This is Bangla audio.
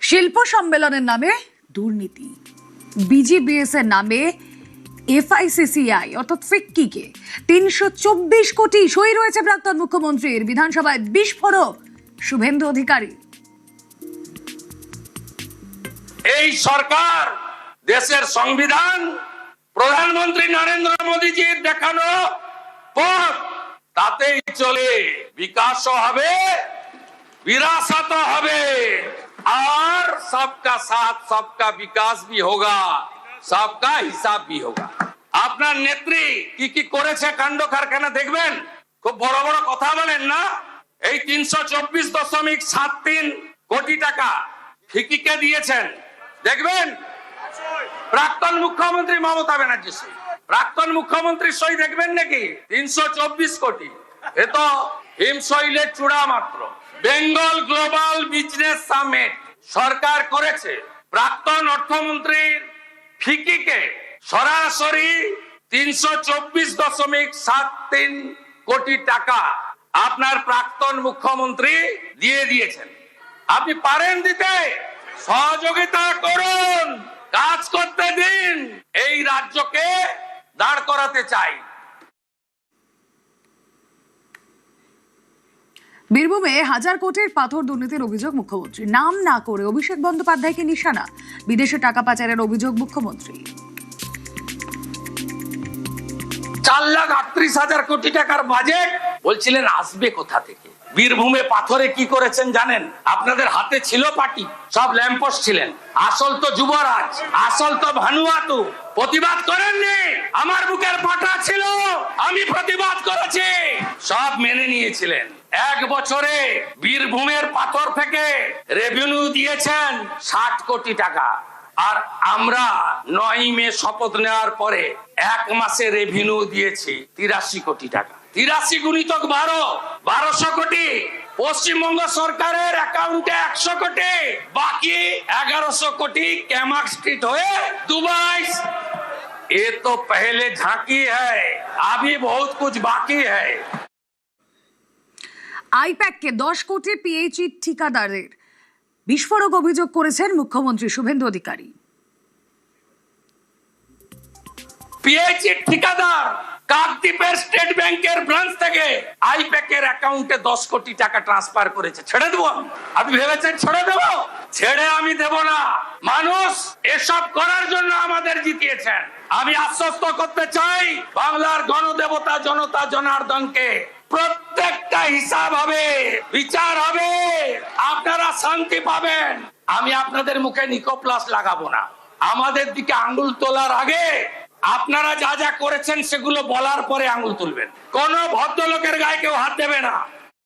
শিল্প সম্মেলনের নামে দুর্নীতি, বিজিবিএস এর নামে এফআইসিসিআই অর্থাৎ ফিক্কিকে ৩২৪ কোটি সই রয়েছে প্রাক্তন মুখ্যমন্ত্রীর। বিধানসভায় বিস্ফোরক শুভেন্দু অধিকারী। এই সরকার দেশের সংবিধান প্রধানমন্ত্রী নরেন্দ্র মোদীজির দেখানো পথ তাতেই চলে, বিকাশও হবে, विरासत হবে, और सबका साथ सबका विकास भी होगा, सबका हिसाब भी होगा। আপনার নেত্রী কি করেছে কাণ্ড কারখানা দেখবেন, খুব বড় বড় কথা বলেন না। এই ৩২৪.৭৩ কোটি টাকা ফিকিকে দিয়েছেন, দেখবেন প্রাক্তন মুখ্যমন্ত্রী মমতা ব্যানার্জি সই, প্রাক্তন মুখ্যমন্ত্রী সই দেখবেন নাকি? ৩২৪ কোটি, এ তো হিমশৈলের চূড়া মাত্র। বেঙ্গল গ্লোবাল বিজনেস সামিট সরকার করেছে, প্রাক্তন অর্থমন্ত্রীর ফিকিকে সরাসরি ৩২৪.৭৩ কোটি টাকা আপনার প্রাক্তন মুখ্যমন্ত্রী দিয়ে দিয়েছেন। আপনি পারেন দিতে, সহযোগিতা করুন, কাজ করতে দিন, এই রাজ্যকে দাঁড় করাতে চাই। বীরভূমে ১,০০০ কোটির পাথর দুর্নীতির অভিযোগ মুখ্যমন্ত্রী, নাম না করে অভিষেক বন্দ্যোপাধ্যায়কে নিশানা। বিদেশে টাকা পাচারের অভিযোগ মুখ্যমন্ত্রী। ৪,৩৮,০০০ কোটি টাকার বাজেট বলছিলেন আসবে কোথা থেকে? বীরভূমে পাথরে কি করেছেন জানেন? আপনাদের হাতে ছিল পার্টি, সব ল্যাম্পোস্ট ছিলেন। আসল তো যুবরাজ, আসল তো ভানুয়াতু। প্রতিবাদ করেননি, আমার বুকের পাটা ছিল, আমি প্রতিবাদ করেছি, সব মেনে নিয়েছিলেন। ১ বছরে বীরভূমের পাথর থেকে রেভিনিউ দিয়েছেন ৬০ কোটি টাকা, আর আমরা ৯ মে শপথ নেওয়ার পরে ১ মাসে রেভিনিউ দিয়েছি ৮৩ কোটি টাকা। ৮৩ গুণিতক ১২০০ কোটি। পশ্চিমবঙ্গ সরকারের অ্যাকাউন্টে ১০০ কোটি, বাকি ১১০০ কোটি ক্যামাক স্ট্রিট হয়ে দুবাই। ये तो पहले झांकी है, अभी बहुत कुछ बाकी है। আইপ্যাককে ১০ কোটি পিএইচই ঠিকাদারের বিস্ফোরক অভিযোগ করেছেন মুখ্যমন্ত্রী শুভেন্দু অধিকারী। পিএইচই ঠিকাদার কাকদ্বীপের স্টেট ব্যাংকের ব্রাঞ্চ থেকে আইপ্যাকের অ্যাকাউন্টে ১০ কোটি টাকা ট্রান্সফার করেছে। ছেড়ে দেবো? আপনি ভেবেছেন ছেড়ে দেবো? ছেড়ে আমি দেব না। মানুষ এসব করার জন্য আমাদের জিতিয়েছেন। আমি আশ্বস্ত করতে চাই বাংলার গণদেবতা জনতা জনার্দনকে, প্রত্যেকটা হিসাব হবে, বিচার হবে, আপনারা শান্তি পাবেন। আমি আপনাদের মুখে নিকোপ্লাস লাগাবো না। আমাদের দিকে আঙ্গুল তোলার আগে আপনারা যা যা করেছেন সেগুলো বলার পরে আঙ্গুল তুলবেন। কোন ভদ্রলোকের গায়ে কেউ হাত দেবে না।